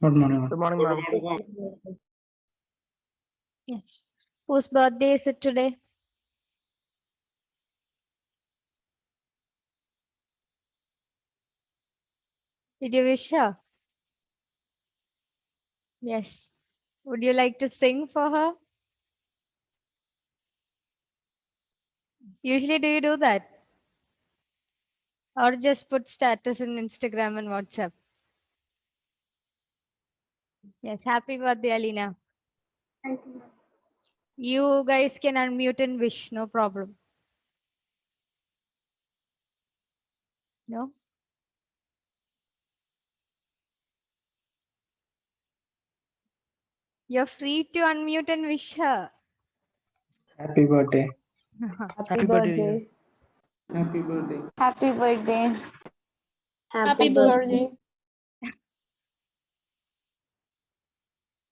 Good morning, Good ma'am. morning, ma'am. Yes. Whose birthday is it today? Did you wish her? Yes. Would you like to sing for her? Usually, do you do that? Or just put status in Instagram and WhatsApp? Yes. Happy birthday, Alina. Thank you, ma'am. You guys can unmute and wish, no problem. No? You're free to unmute and wish her. Happy birthday. Happy birthday to you. Happy birthday. Happy birthday. Happy birthday.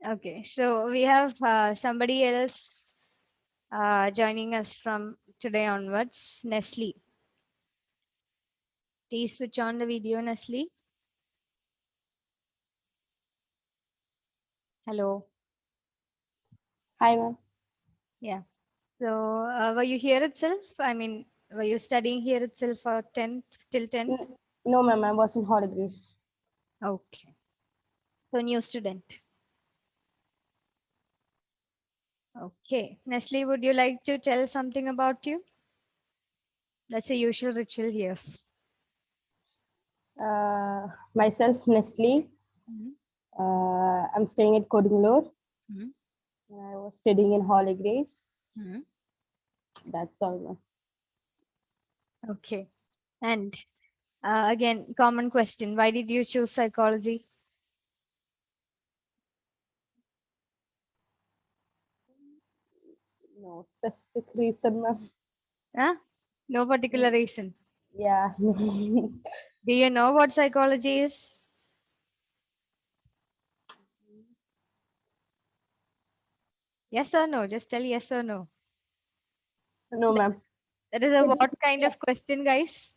Okay, so we have somebody else joining us from today onwards, Nestle. Please switch on the video, Nestle. Hello. Hi, ma'am. Yeah. So were you here itself? I mean, were you studying here itself for 10th till 10th? No, ma'am. I was in holidays. Okay. So new student. Okay. Nestle, would you like to tell something about you? That's a usual ritual here. Myself, Nestle. Mhm. I'm staying at Kodungalore. Mhm. I was studying in holidays. Mhm. That's all, ma'am. Okay. And again, common question. Why did you choose psychology? No specific reason, ma'am. Huh? No particular reason. Yeah. Do you know what psychology is? Yes or no? Just tell yes or no. No, ma'am. That is a what kind of question, guys?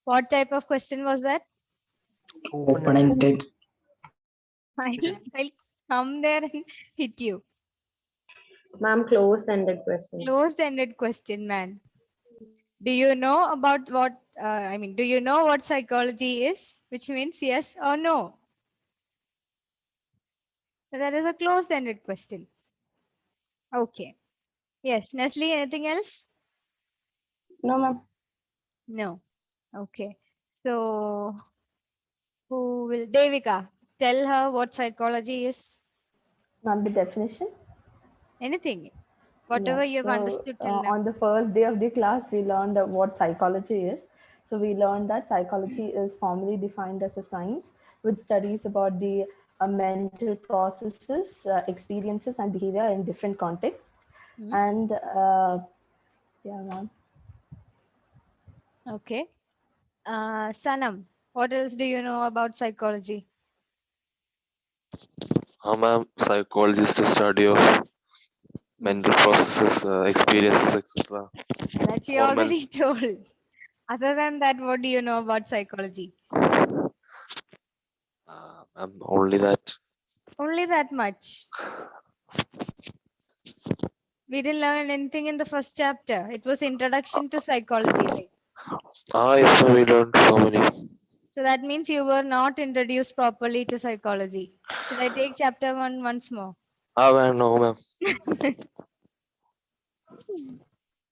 What type of question was that? Open-ended. I'll come there and hit you. Ma'am, close-ended questions. Closed-ended question, man. Do you know about what? Do you know what psychology is? Which means yes or no. So that is a closed-ended question. Okay. Yes, Nestle. Anything else? No, ma'am. No. Okay. So who will? Devika, tell her what psychology is. Ma'am, the definition? Anything. Whatever Yes. you've So, understood till now. on the first day of the class, we learned what psychology is. So, we learned that psychology is formally defined as a science which studies about the mental processes, experiences, and behavior in different contexts. Hmm. And yeah, ma'am. Okay. Sanam, what else do you know about psychology? Ma'am, psychology is the study of mental processes, experiences, etc. That you Or already told. Other than that, what do you know about psychology? ma'am, only that. Only that much. We didn't learn anything in the first chapter. It was introduction to psychology, right? Yes, sir, we learned so many. So that means you were not introduced properly to psychology. Should I take chapter 1 once more? Ma'am, no, ma'am.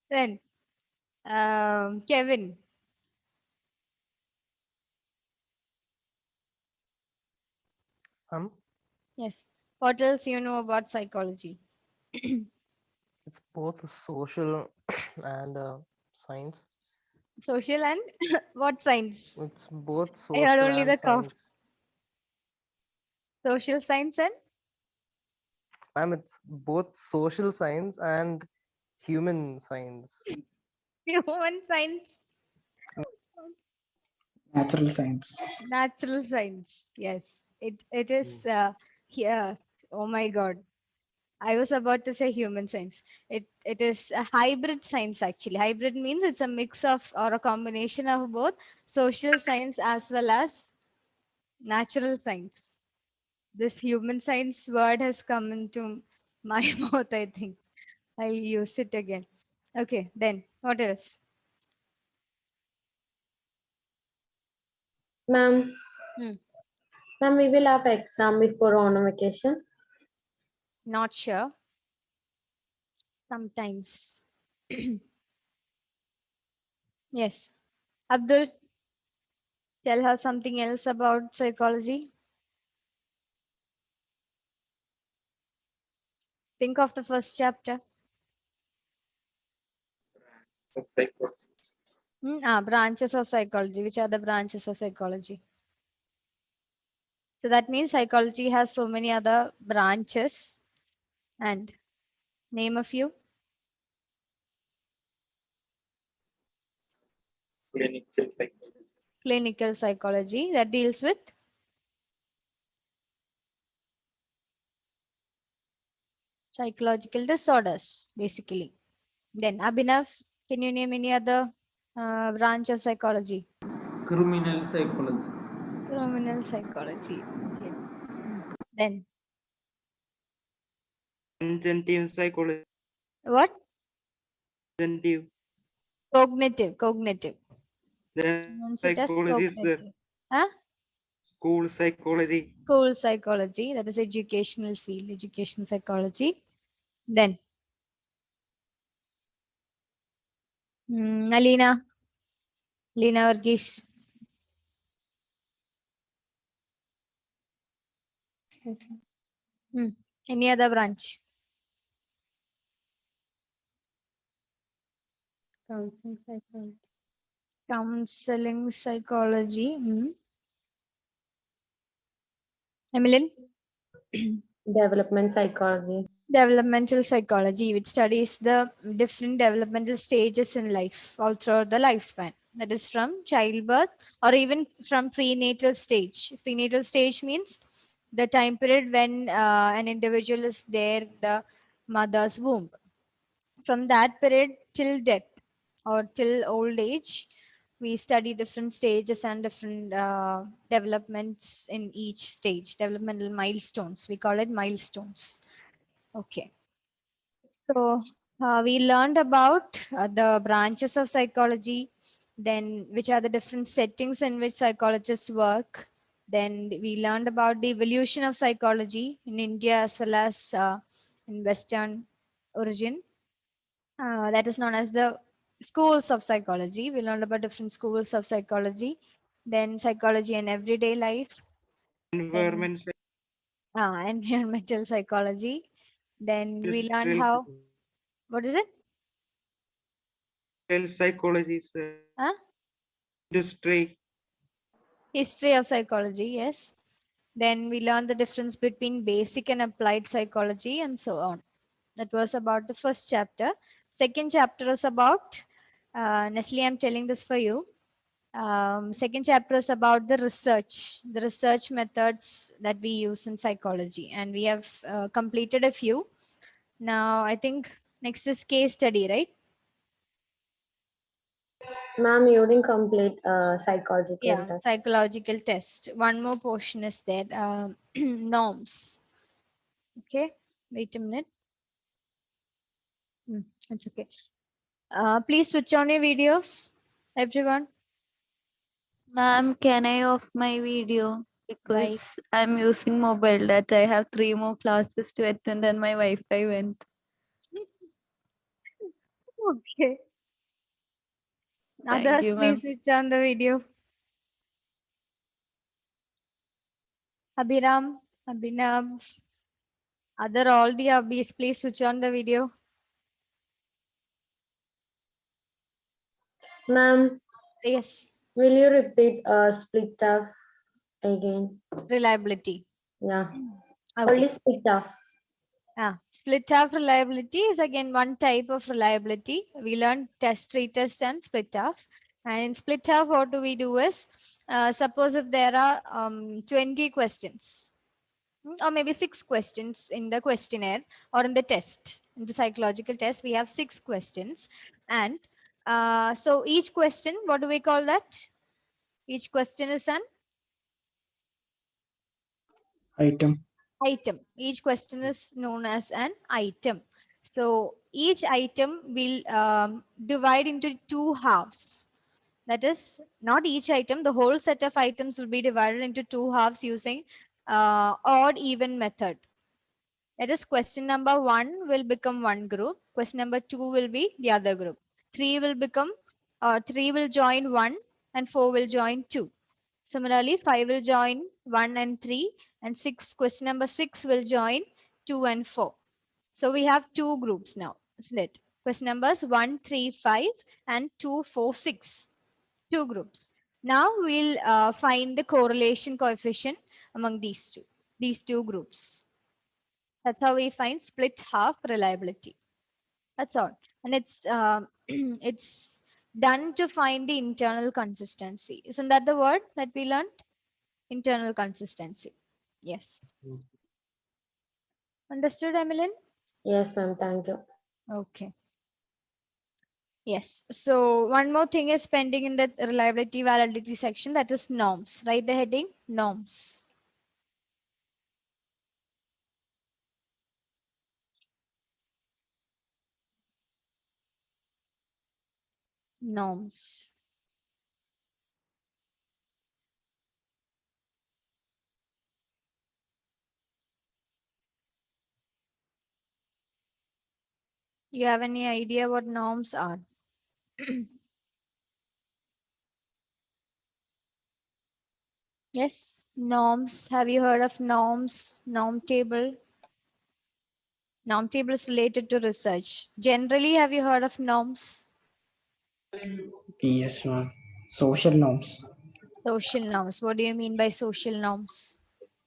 Then, Kevin, yes. What else you know about psychology? It's both social and science. Social and what science? It's both I heard social only and the cough. science. Social science and Ma'am, it's both social science and human science. human science, Natural science. natural science. Yes, it is here. Oh my God, I was about to say human science. It is a hybrid science actually. Hybrid means it's a mix of or a combination of both social science as well as natural science. This human science word has come into my mouth, I think. I'll use it again. Okay, then what else? Ma'am, Hmm. ma'am, we will have exam before on vacation. Not sure. Sometimes. Yes. Abdul, tell her something else about psychology. Think of the first chapter. Branches of psychology. Which are the branches of psychology? So that means psychology has so many other branches. And name a few. Clinical psychology that deals with psychological disorders, basically. Then, Abhinav, can you name any other branch of psychology? Criminal psychology. Criminal psychology. Okay. Then, Cognitive psychology. what? Cognitive. Cognitive. Cognitive. Then Pronounce it as psychology is there. cognitive. Huh? School psychology. School psychology. That is educational field. Education psychology. Then, Alina. Lina Varghese. Hmm. Any other branch? Counseling psychology. Counseling psychology. Emilyn? Development psychology. Developmental psychology, which studies the different developmental stages in life all throughout the lifespan. That is from childbirth or even from prenatal stage. Prenatal stage means the time period when an individual is there in the mother's womb. From that period till death or till old age, we study different stages and different developments in each stage, developmental milestones. We call it milestones. Okay. So we learned about the branches of psychology, then which are the different settings in which psychologists work. Then we learned about the evolution of psychology in India as well as in Western origin. That is known as the schools of psychology. We learned about different schools of psychology. Then psychology in everyday life. Then Environment environmental psychology. Then we learned industrial how. What is it? psychology is Huh? industry. History of psychology, yes. Then we learned the difference between basic and applied psychology and so on. That was about the first chapter. Second chapter is about, Nestle, I'm telling this for you. Second chapter is about the research methods that we use in psychology. And we have completed a few. Now, I think next is case study, right? Ma'am, you didn't complete psychological Yeah, test. psychological test. One more portion is there. Norms. Okay, wait a minute. It's okay. Please switch on your videos, everyone. Ma'am, can I off my video? Because Why? I'm using mobile data. I have 3 more classes to attend and my Wi-Fi went. Okay. Thank Others, you, please ma'am. switch on the video. Abhiram, Abhinav, other all the Abhis, please switch on the video. Ma'am, Yes, will you repeat split off again? reliability. Yeah, Okay. only split off. Split half reliability is again one type of reliability. We learned test, retest, and split half. And in split half, what do we do is, suppose if there are 20 questions, or maybe 6 questions in the questionnaire or in the test, in the psychological test, we have 6 questions. And so each question, what do we call that? Each question is an Item. Item. Each question is known as an item. So each item will divide into two halves. That is, not each item, the whole set of items will be divided into two halves using odd even method. That is, question number 1 will become one group. Question number 2 will be the other group. 3 will become, 3 will join 1 and 4 will join 2. Similarly, 5 will join 1 and 3 and 6. Question number 6 will join 2 and 4. So we have two groups now, isn't it? Question numbers 1, 3, 5 and 2, 4, 6. Two groups. Now we'll find the correlation coefficient among these two groups. That's how we find split half reliability. That's all. And it's it's done to find the internal consistency. Isn't that the word that we learned? Internal consistency. Yes. Understood, Emmeline? Yes, ma'am. Thank you. Okay. Yes. So one more thing is pending in the reliability validity section, that is norms. Write the heading norms. Norms. You have any idea what norms are? Yes, norms. Have you heard of norms? Norm table. Norm table is related to research. Generally, have you heard of norms? Yes, ma'am. Social norms. Social norms. What do you mean by social norms?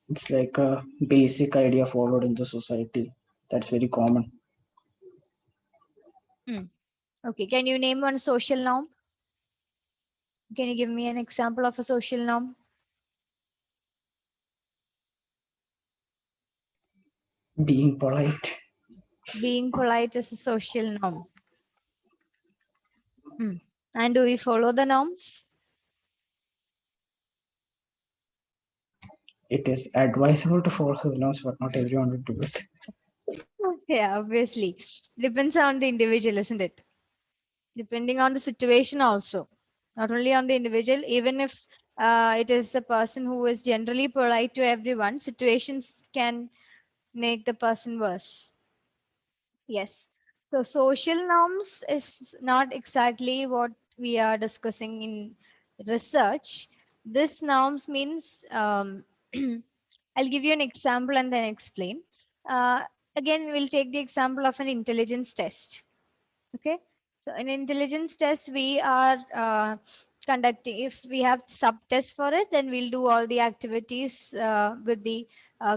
It's like a basic idea followed in the society. That's very common. Okay, can you name one social norm? Can you give me an example of a social norm? Being polite. Being polite is a social norm. And do we follow the norms? It is advisable to follow the norms, but not everyone will do it. Yeah, obviously. Depends on the individual, isn't it? Depending on the situation also. Not only on the individual, even if it is a person who is generally polite to everyone, situations can make the person worse. Yes. So social norms is not exactly what we are discussing in research. This norms means I'll give you an example and then explain. Uh, Again, we'll take the example of an intelligence test. Okay. So in intelligence test, we are conducting, if we have sub test for it, then we'll do all the activities with the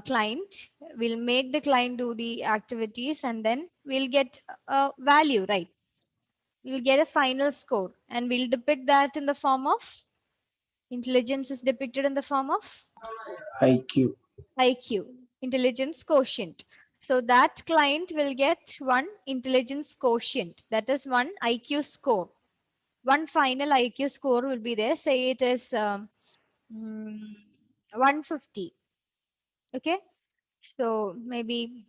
client. We'll make the client do the activities and then we'll get a value, right? We'll get a final score and we'll depict that in the form of, intelligence is depicted in the form of IQ. IQ, intelligence quotient. So that client will get one intelligence quotient, that is one IQ score. One final IQ score will be there. Say it is 150. Okay. So maybe,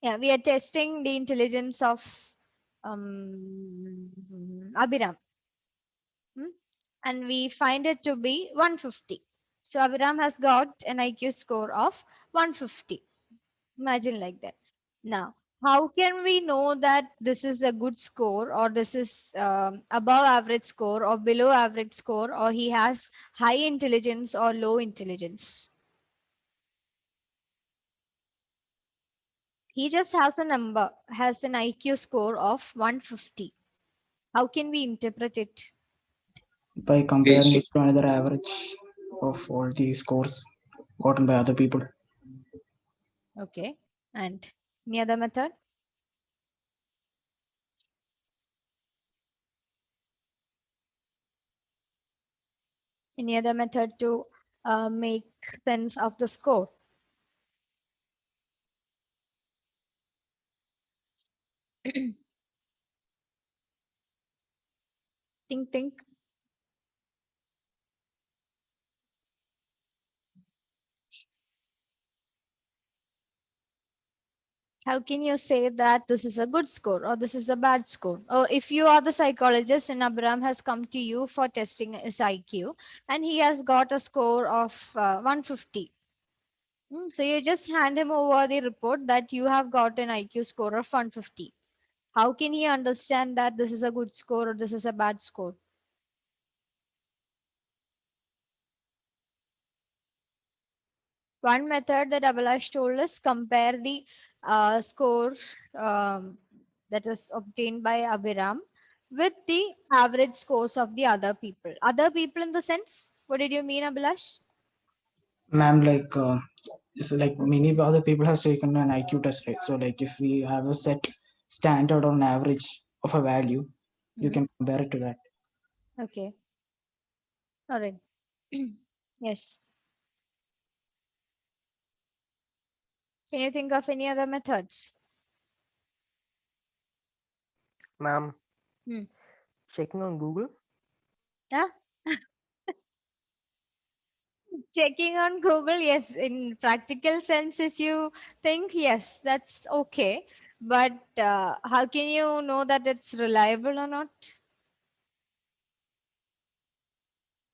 yeah, we are testing the intelligence of Abhiram. And we find it to be 150. So Abhiram has got an IQ score of 150. Imagine like that. Now, how can we know that this is a good score or this is above average score or below average score or he has high intelligence or low intelligence? He just has a number, has an IQ score of 150. How can we interpret it? By comparing it to another average of all the scores gotten by other people. Okay. And any other method? Any other method to make sense of the score? Think. How can you say that this is a good score or this is a bad score? Or if you are the psychologist and Abraham has come to you for testing his IQ and he has got a score of 150. So you just hand him over the report that you have got an IQ score of 150. How can he understand that this is a good score or this is a bad score? One method that Abhilash told us, compare the score um, that is obtained by Abhiram with the average scores of the other people. Other people in the sense, what did you mean, Abhilash? Ma'am, like it's like many other people has taken an IQ test, right? So like if we have a set standard or an average of a value, you Mhm. can compare it to that. Okay. All right. Yes. Can you think of any other methods? Ma'am, Hmm. checking on Google. Huh? Checking on Google, yes. In practical sense, if you think, yes, that's okay. But how can you know that it's reliable or not?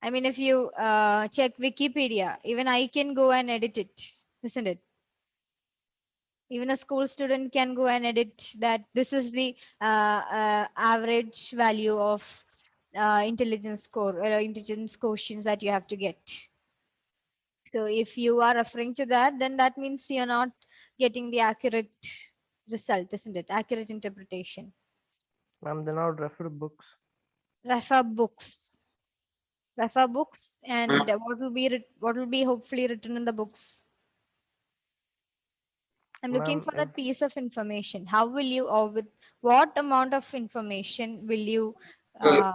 I mean, if you check Wikipedia, even I can go and edit it, isn't it? Even a school student can go and edit that this is the average value of intelligence score or intelligence quotients that you have to get. So if you are referring to that, then that means you're not getting the accurate result, isn't it? Accurate interpretation. Ma'am, then I would refer to books. Refer books. Refer books, and what will be what will be hopefully written in the books? I'm looking Ma'am, for if that piece of information. How will you, or with what amount of information will you uh,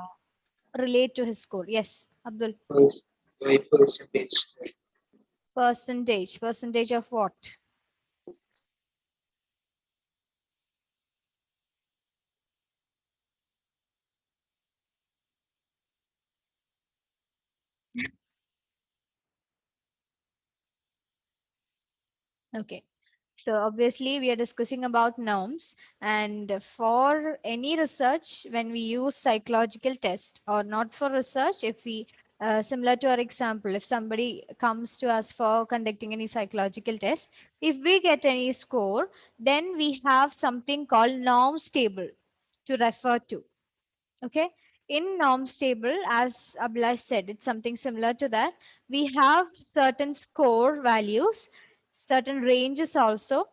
relate to his score? Yes, Abdul. Percentage. Percentage of what? Okay. So obviously we are discussing about norms, and for any research, when we use psychological test or not for research, if we similar to our example, if somebody comes to us for conducting any psychological test, if we get any score, then we have something called norms table to refer to. Okay. In norms table, as Abhilash said, it's something similar to that. We have certain score values, certain ranges also.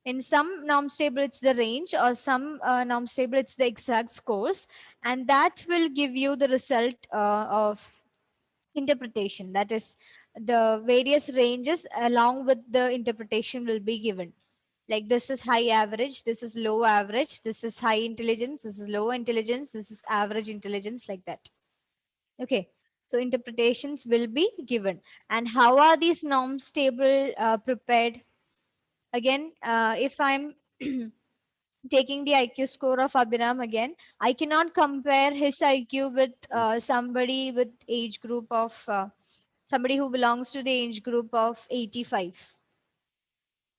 In some norms table, it's the range, or some norms table, it's the exact scores. And that will give you the result of interpretation. That is, the various ranges along with the interpretation will be given. Like this is high average, this is low average, this is high intelligence, this is low intelligence, this is average intelligence, like that. Okay. So interpretations will be given. And how are these norms table prepared? Again, if I'm taking the IQ score of Abhiram again, I cannot compare his IQ with somebody with age group of somebody who belongs to the age group of 85,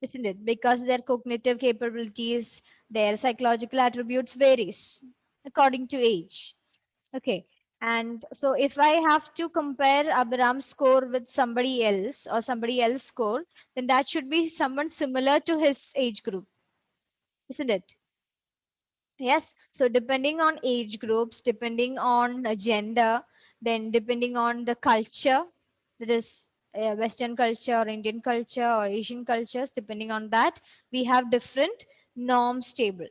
isn't it? Because their cognitive capabilities, their psychological attributes varies according to age. Okay. And so if I have to compare Abhiram's score with somebody else or somebody else's score, then that should be someone similar to his age group, isn't it? Yes. So depending on age groups, depending on gender, then depending on the culture, that is Western culture or Indian culture or Asian cultures, depending on that, we have different norms table,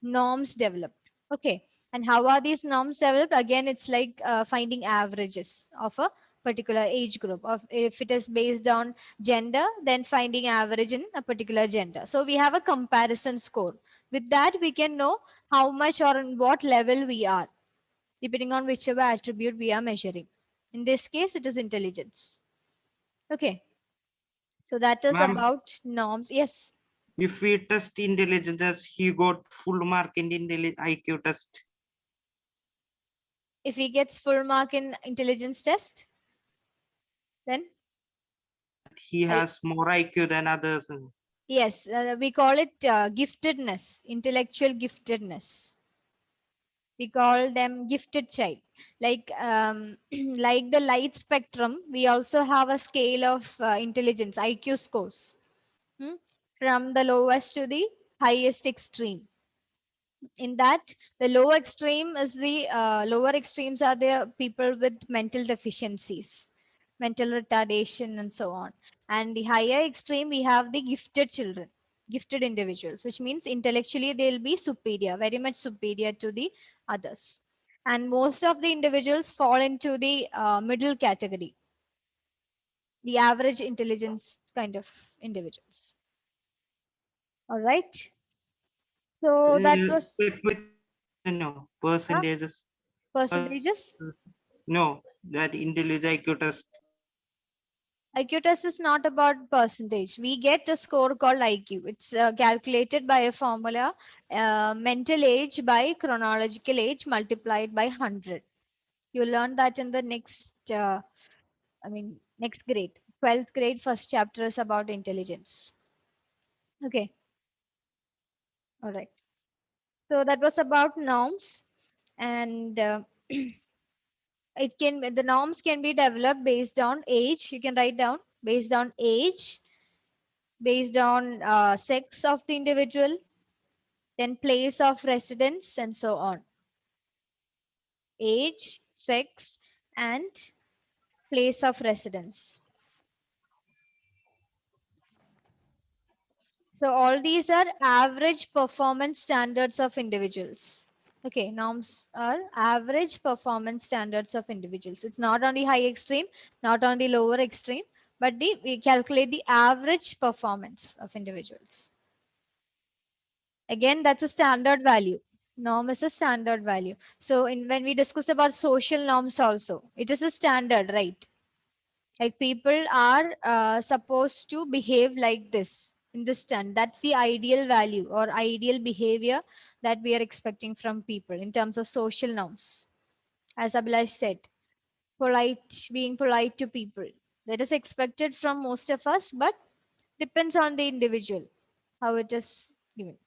norms developed. Okay. And how are these norms developed? Again, it's like finding averages of a particular age group. Of if it is based on gender, then finding average in a particular gender. So we have a comparison score. With that, we can know how much or in what level we are, depending on whichever attribute we are measuring. In this case, it is intelligence. Okay, so that is Ma'am, about norms. Yes, if we test intelligence, he got full mark in IQ test. if he gets full mark in intelligence test, then He I, has more IQ than others. Yes, we call it giftedness, intellectual giftedness. We call them gifted child. Like like the light spectrum, we also have a scale of intelligence, IQ scores, hmm, from the lowest to the highest extreme. In that, the lower extreme is the lower extremes are the people with mental deficiencies, mental retardation, and so on. And the higher extreme, we have the gifted children, gifted individuals, which means intellectually they'll be superior, very much superior to the others. And most of the individuals fall into the middle category, the average intelligence kind of individuals. All right. So that was No huh? percentages. Percentages. No, that intelligence IQ test. IQ test is not about percentage. We get a score called IQ. It's calculated by a formula, mental age by chronological age multiplied by 100. You learn that in the next, next grade. 12th grade, first chapter is about intelligence. Okay. All right. So that was about norms, and the norms can be developed based on age. You can write down based on age, based on sex of the individual, then place of residence, and so on. Age, sex, and place of residence. So all these are average performance standards of individuals. Okay, norms are average performance standards of individuals. It's not on the high extreme, not on the lower extreme, but we calculate the average performance of individuals. Again, that's a standard value. Norm is a standard value. So when we discussed about social norms also, it is a standard, right? Like people are supposed to behave like this in this stand. That's the ideal value or ideal behavior that we are expecting from people in terms of social norms. As Abhilash said, being polite to people. That is expected from most of us, but depends on the individual, how it is given.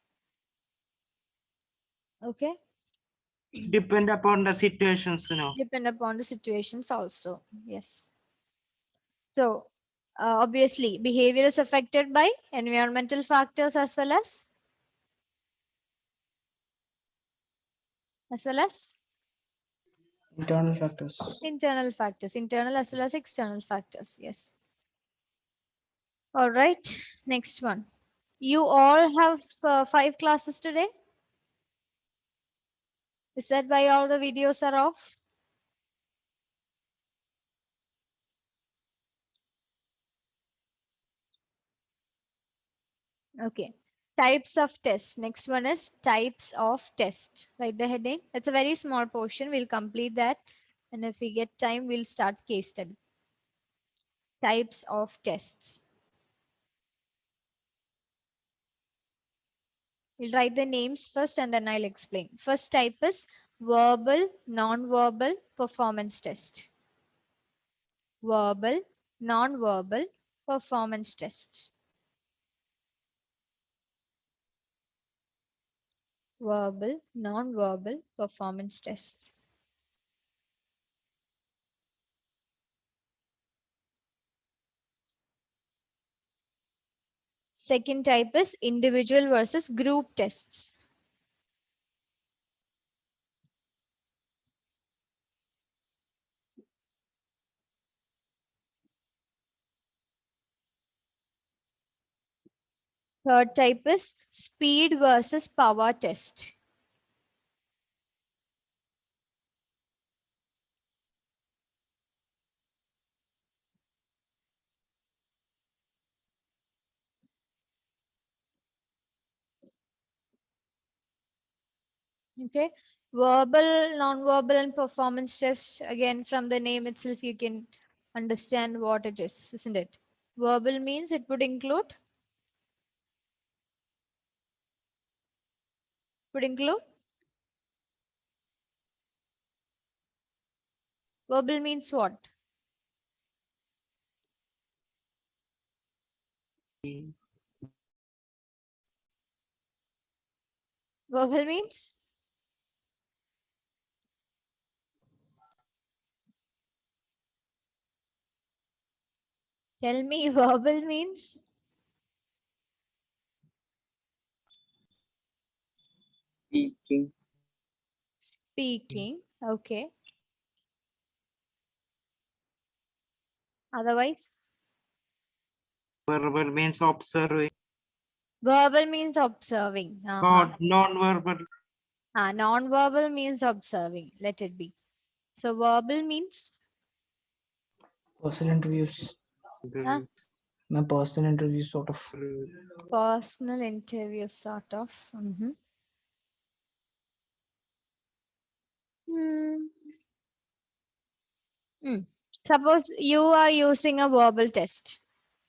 Okay. Depend upon the situations, Depend upon the situations also. Yes. So obviously behavior is affected by environmental factors as well as Internal factors. internal factors, internal as well as external factors. Yes. All right. Next one. You all have 5 classes today. Is that why all the videos are off? Okay. Types of tests. Next one is types of test. Write the heading. It's a very small portion. We'll complete that. And if we get time, we'll start case study. Types of tests. We'll write the names first and then I'll explain. First type is verbal, non-verbal performance test. Verbal, non-verbal performance tests. Verbal, non-verbal performance tests. Second type is individual versus group tests. Third type is speed versus power test. Okay. Verbal, non-verbal, and performance test. Again, from the name itself, you can understand what it is, isn't it? Verbal means it would include verbal means what? Verbal means? Tell me, verbal means? Speaking. Speaking. Okay. Otherwise? Verbal means observing. Verbal means observing. God, non-verbal. Non-verbal means observing. Let it be. So verbal means? Personal interviews. Huh? My personal interviews sort of. Personal interview, sort of. Mm-hmm. Suppose you are using a verbal test.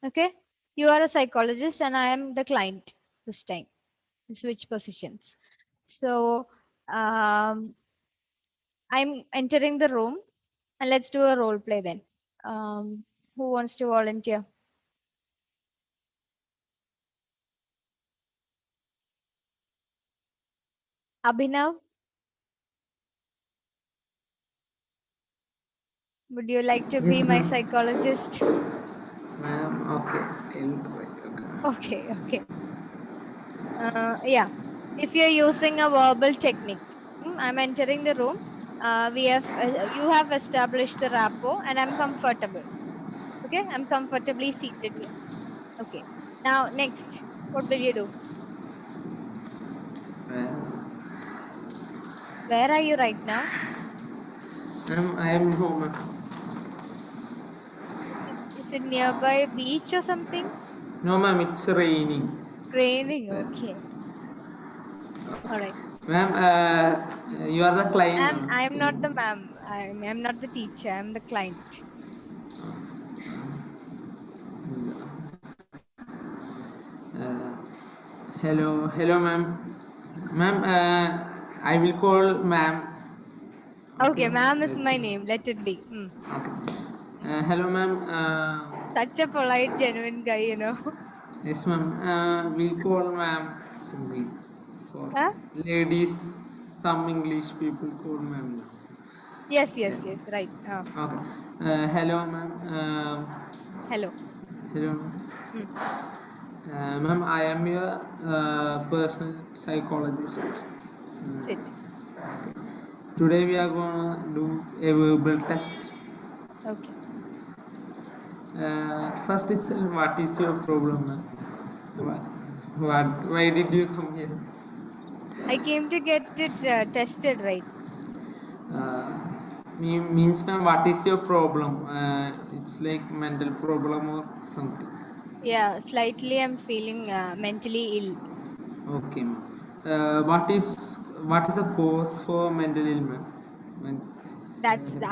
Okay? You are a psychologist and I am the client this time. Switch positions. So I'm entering the room and let's do a role play then. Who wants to volunteer? Abhinav, would you like to be Yes, my ma'am. psychologist? Ma'am, okay. I'll try. Okay. Okay. Yeah. If you're using a verbal technique, I'm entering the room. You have established the rapport, and I'm comfortable. Okay, I'm comfortably seated here. Okay. Now next, what will you do? Ma'am, Where are you right now? I am home. Ma'am. Is it nearby beach or something? No, ma'am, it's raining. Raining. Okay. All right. Ma'am, you are the client. I'm not the ma'am. I'm not the teacher. I'm the client. Uh, hello, ma'am. Ma'am, I will call ma'am. Okay, ma'am is let's my see. name. Let it be. Okay. Hello, ma'am. Such a polite, genuine guy, you know. Yes, ma'am. We'll call ma'am simply. For Huh? ladies, some English people call ma'am. Yes, Yeah. right. Okay. Hello, ma'am. Hello. Hello. Ma'am, I am your personal psychologist. Sit. Today we are gonna do a verbal test. Okay. First, it's what is your problem, ma'am? Why did you come here? I came to get it tested, right? Means, ma'am, what is your problem? It's like mental problem or something. Yeah, slightly I'm feeling mentally ill. Okay, ma'am. What is the cause for mental illness?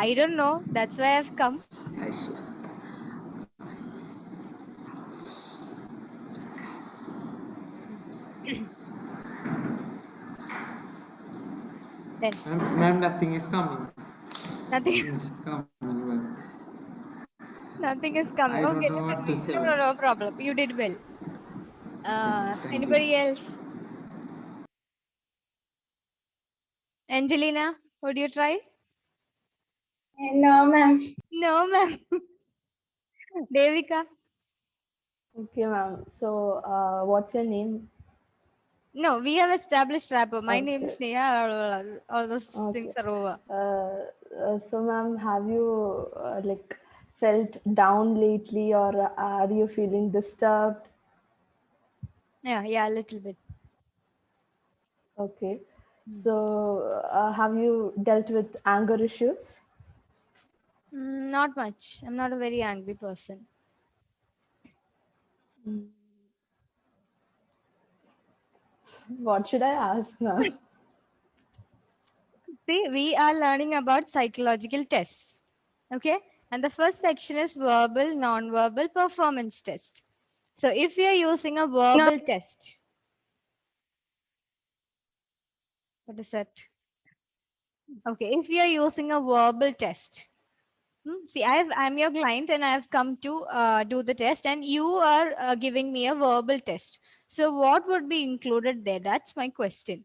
I don't know. That's why I've come. I see. Then Ma'am, nothing is coming. nothing, Nothing is coming. Ma'am. nothing is coming. I don't Okay, know let it what to be. say. No problem. You did well. Thank you. Anybody else? Angelina, would you try? No, ma'am. No, ma'am. Devika? Okay, ma'am. So, what's your name? No, we have established rapport. My name is Okay. Neha. All those things Okay. are over. So, ma'am, have you like felt down lately, or are you feeling disturbed? Yeah, a little bit. Okay. So, have you dealt with anger issues? Not much. I'm not a very angry person. What should I ask, ma'am? See, we are learning about psychological tests. Okay? And the first section is verbal, non-verbal performance test. So if we are using a verbal test, what is that? Okay, if we are using a verbal test, see, I'm your client and I've come to do the test, and you are giving me a verbal test. So what would be included there? That's my question.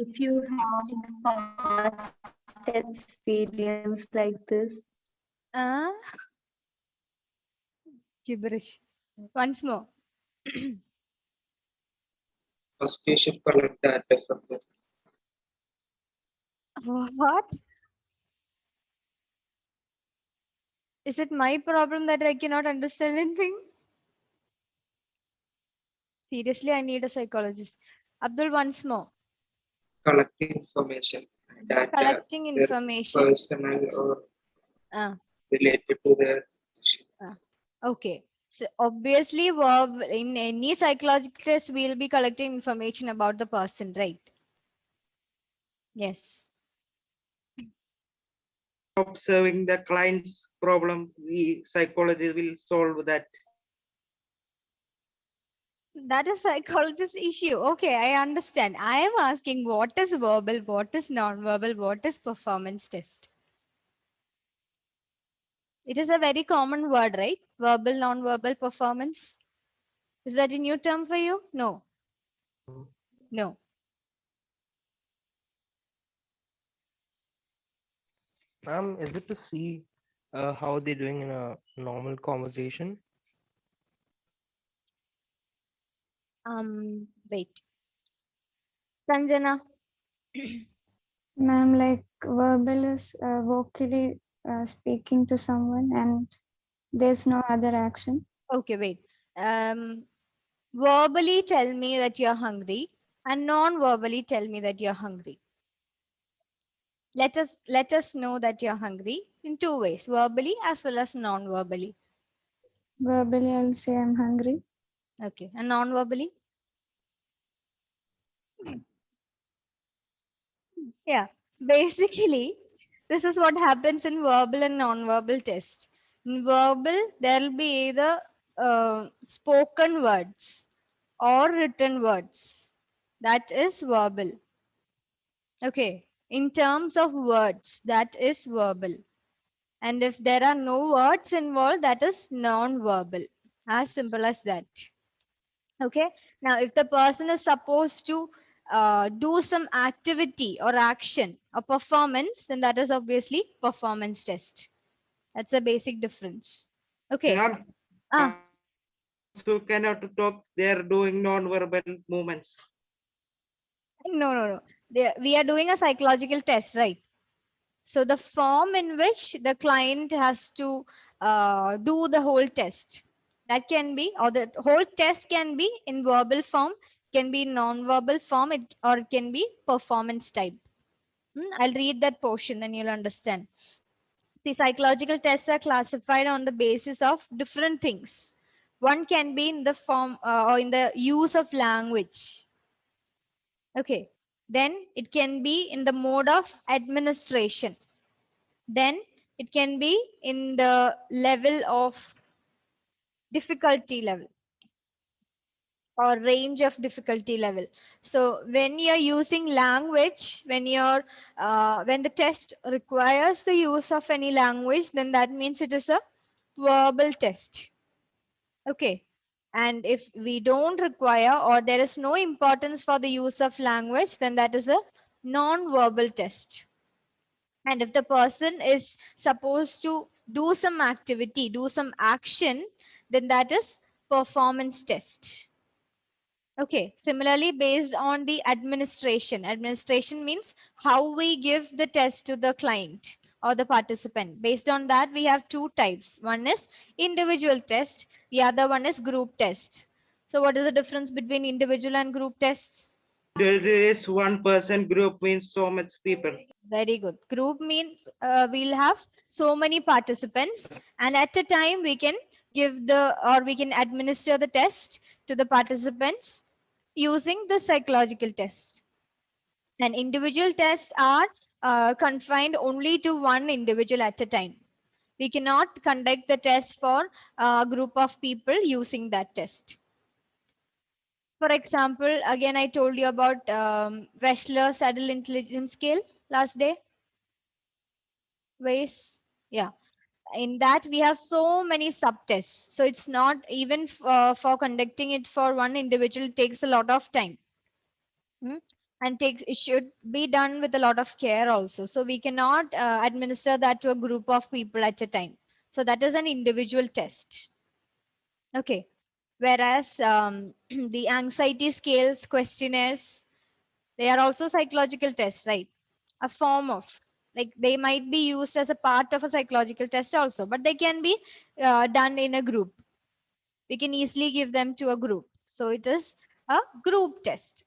If you have past experience like this, Uh, gibberish. Once more. First, you should collect data from them. What? Is it my problem that I cannot understand anything? Seriously, I need a psychologist. Abdul, once more. Collect information, data, Collecting their information. personal or Uh, related to their issue. okay. So obviously, in any psychological test, we'll be collecting information about the person, right? Yes. Observing the client's problem, we psychology will solve that. That is psychologist issue. Okay, I understand. I am asking what is verbal, what is non-verbal, what is performance test. It is a very common word, right? Verbal, non-verbal performance. Is that a new term for you? No. No. Ma'am, is it to see how they're doing in a normal conversation? Wait. Sanjana. Ma'am, like verbal is vocally speaking to someone and there's no other action. Okay, wait. Verbally tell me that you're hungry and non-verbally tell me that you're hungry. Let us know that you're hungry in two ways, verbally as well as non-verbally. Verbally, I'll say I'm hungry. Okay, and non-verbally? Yeah, basically, this is what happens in verbal and non-verbal tests. In verbal, there will be either spoken words or written words. That is verbal. Okay, in terms of words, that is verbal. And if there are no words involved, that is non-verbal. As simple as that. Okay. Now, if the person is supposed to do some activity or action or performance, then that is obviously performance test. That's a basic difference. Okay. Ma'am, Ah, so cannot talk, they are doing non-verbal movements. no. We are doing a psychological test, right? So the form in which the client has to do the whole test, that can be, or the whole test can be in verbal form, can be non-verbal form, or it can be performance type. I'll read that portion, then you'll understand. The psychological tests are classified on the basis of different things. One can be in the form or in the use of language. Okay. Then it can be in the mode of administration. Then it can be in the level of difficulty level or range of difficulty level. So when you're using language, when the test requires the use of any language, then that means it is a verbal test. Okay. And if we don't require or there is no importance for the use of language, then that is a non-verbal test. And if the person is supposed to do some activity, do some action, then that is performance test. Okay. Similarly, based on the administration, administration means how we give the test to the client or the participant. Based on that, we have two types. One is individual test. The other one is group test. So what is the difference between individual and group tests? There is one person, group means so much people. Very good. Group means we'll have so many participants, and at a time we can we can administer the test to the participants using the psychological test. And individual tests are confined only to one individual at a time. We cannot conduct the test for a group of people using that test. For example, again, I told you about Wechsler Saddle Intelligence Scale last day. Ways, yeah. In that we have so many subtests, so it's not even for conducting it for one individual, it takes a lot of time. and it should be done with a lot of care also. So we cannot administer that to a group of people at a time. So that is an individual test. Okay. Whereas the anxiety scales, questionnaires, they are also psychological tests, right? A form of, like, they might be used as a part of a psychological test also, but they can be done in a group. We can easily give them to a group. So it is a group test.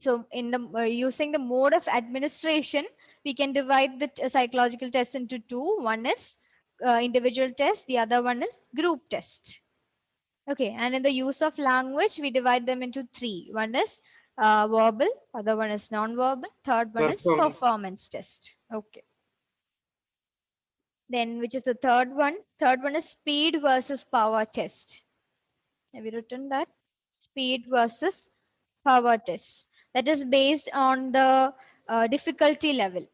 So in the using the mode of administration, we can divide the psychological test into two. One is individual test, the other one is group test. Okay, and in the use of language, we divide them into three. One is verbal, other one is non-verbal, third one is Performance. performance test. Okay. Then which is the third one? Third one is speed versus power test. Have you written that? Speed versus power test. That is based on the difficulty level.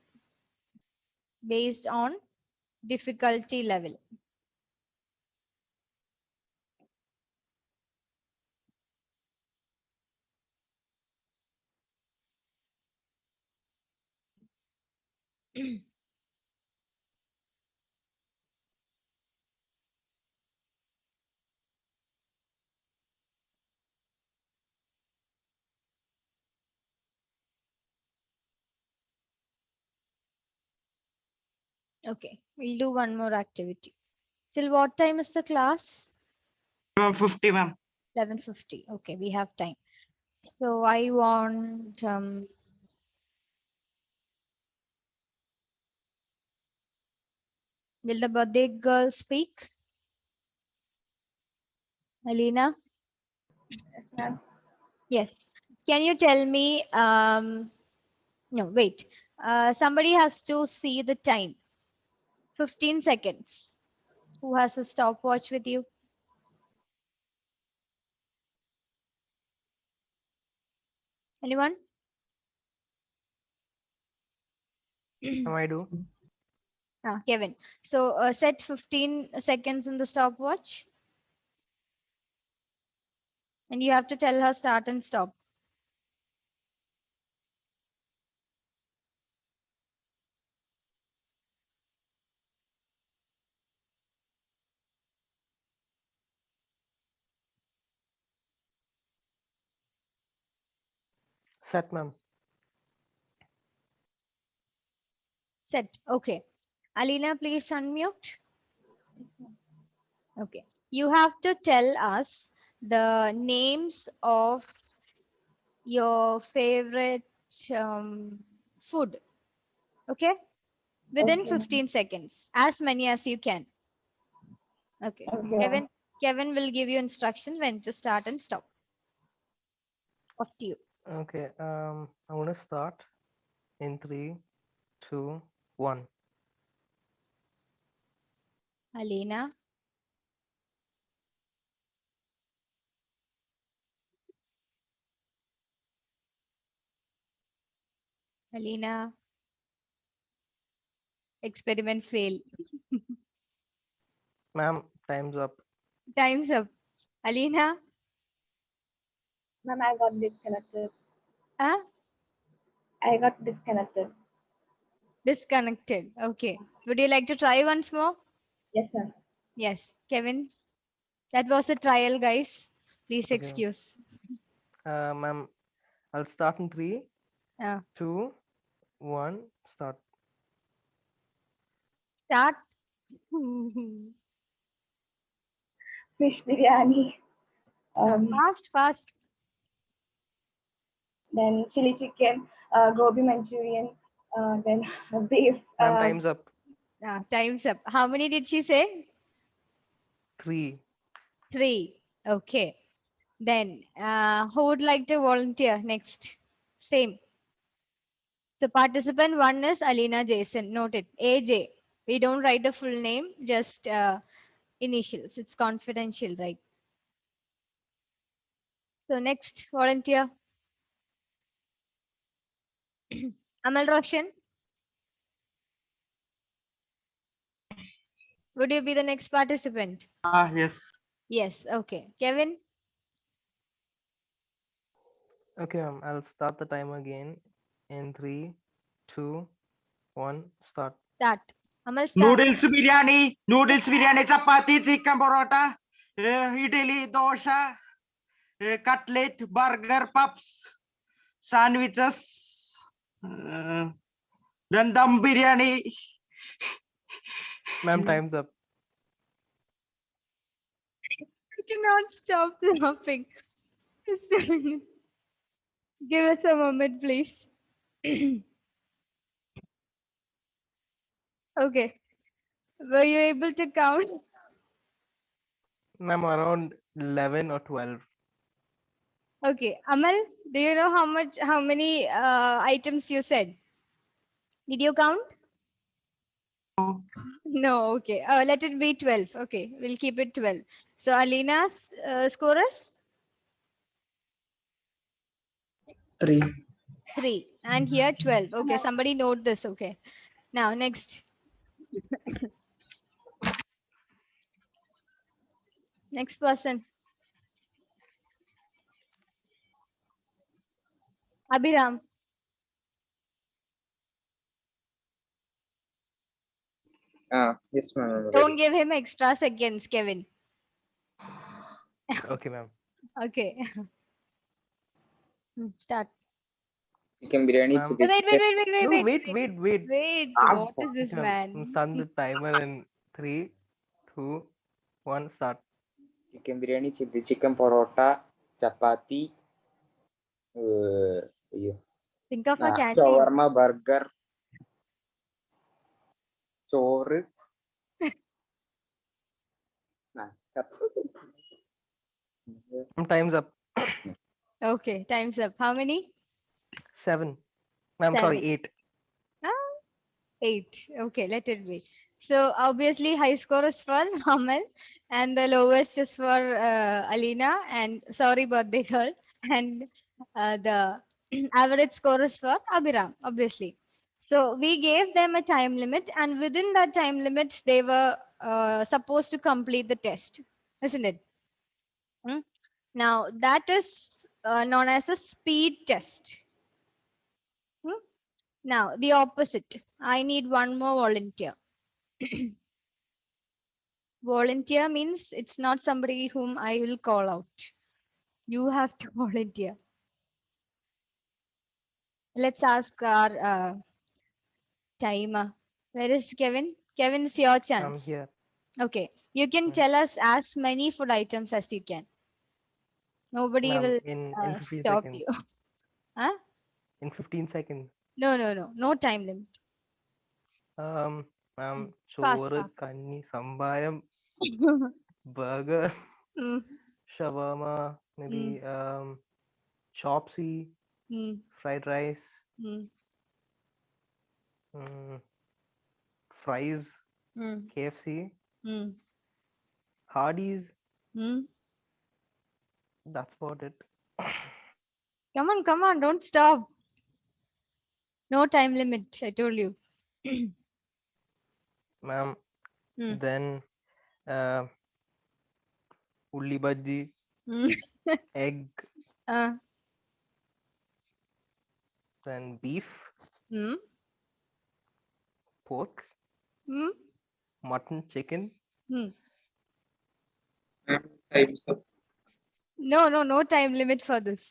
Based on difficulty level. Okay, we'll do one more activity. Till what time is the class? 50, ma'am. 11:50. Okay, we have time. So I want will the birthday girl speak? Alina? Yes. Can you tell me no, wait. Somebody has to see the time. 15 seconds. Who has a stopwatch with you? Anyone? I do. Kevin. So set 15 seconds in the stopwatch. And you have to tell her start and stop. Set, ma'am. Set. Okay. Alina, please unmute. Okay. You have to tell us the names of your favorite food. Okay. Within Okay. 15 seconds. As many as you can. Okay. Okay. Kevin will give you instructions when to start and stop. Off to you. Okay. I want to start in 3, 2, 1. Alina. Alina. Experiment fail. Ma'am, time's up. Time's up. Alina. Ma'am, I got disconnected. Huh? I got disconnected. Disconnected. Okay. Would you like to try once more? Yes, ma'am. Yes. Kevin. That was a trial, guys. Please Okay. excuse. Ma'am, I'll start in 3, Uh, 2, 1. Start. start. Fish biryani. Fast, fast. Then chili chicken, gobi Manchurian, then beef. Ma'am, time's up. Time's up. How many did she say? 3. 3. Okay. Then who would like to volunteer next? Same. So participant 1 is Alina Jason. Note it. AJ. We don't write the full name, just initials. It's confidential, right? So next volunteer. Amal Roshan. Would you be the next participant? Yes. Yes. Okay. Kevin. Okay, I'll start the timer again in 3, 2, 1, start. Start. Amal, start. Noodles biryani, chapati, chicken parota, idli, dosa, cutlet, burger, puffs, sandwiches, then dum biryani. Ma'am, time's up. I cannot stop laughing. Just a minute. Give us a moment, please. Okay. Were you able to count? Ma'am, around 11 or 12. Okay. Amal, do you know how many items you said? Did you count? No, okay. Let it be 12. Okay, we'll keep it 12. So Alina's score is 3. 3. And here 12. Okay, somebody note this. Okay. Now, next. Next person. Abhiram. Yes, ma'am. I'm Don't ready. give him extra seconds, Kevin. Okay, ma'am. Okay. Start. Chicken biryani, Ma'am. chili Wait, wait, chicken. wait, wait, wait, No, wait. wait. Wait, what is this, Okay, ma'am. man? Start the timer in 3, 2, 1, start. Chicken biryani, chili chicken parota, chapati, അയ്യോ. Think of a canteen. shawarma, burger, ചോറ്. Time's up. Okay, time's up. How many? 7. Ma'am, 7. sorry, 8. 8. Okay, let it be. So obviously high score is for Amal and the lowest is for Alina and sorry birthday girl and the average score is for Abhiram, obviously. So we gave them a time limit and within that time limit they were supposed to complete the test, isn't it? Hmm? Now that is known as a speed test. Hmm? Now the opposite. I need one more volunteer. Volunteer means it's not somebody whom I will call out. You have to volunteer. Let's ask our timer. Where is Kevin? Kevin, it's your I'm chance. here. Okay. You can tell us as many food items as you can. Nobody Ma'am, will in 15 stop seconds. you. Huh? In 15 seconds. No. No time limit. Ma'am, Fast, ചോറ്, fast. കഞ്ഞി, സംഭാരം, burger, Mm, shawarma, maybe chopsy, mm, fried rice, mm, fries, mm, KFC, mm, Hardee's. mm. That's about it. Come on, don't stop. No time limit, I told you. Ma'am, Mm. then ulli bhaji, Mm. egg, uh, then beef, mm, pork, mm, mutton, chicken. mm. Time's up. No time limit for this.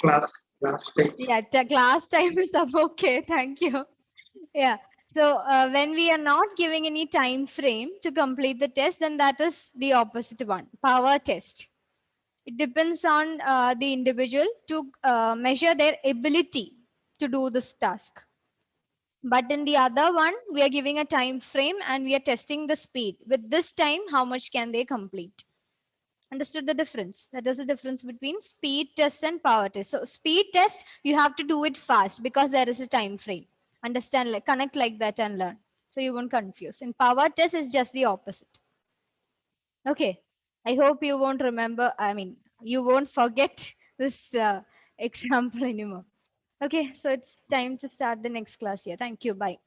Class time. Yeah, class time is up. Okay, thank you. Yeah. So when we are not giving any time frame to complete the test, then that is the opposite one, power test. It depends on the individual to measure their ability to do this task. But in the other one, we are giving a time frame and we are testing the speed. With this time, how much can they complete? Understood the difference? That is the difference between speed test and power test. So speed test, you have to do it fast because there is a time frame. Understand, like connect like that and learn. So you won't confuse. In power test, is just the opposite. Okay. I hope you won't remember. I mean, you won't forget this example anymore. Okay, so it's time to start the next class here. Thank you. Bye.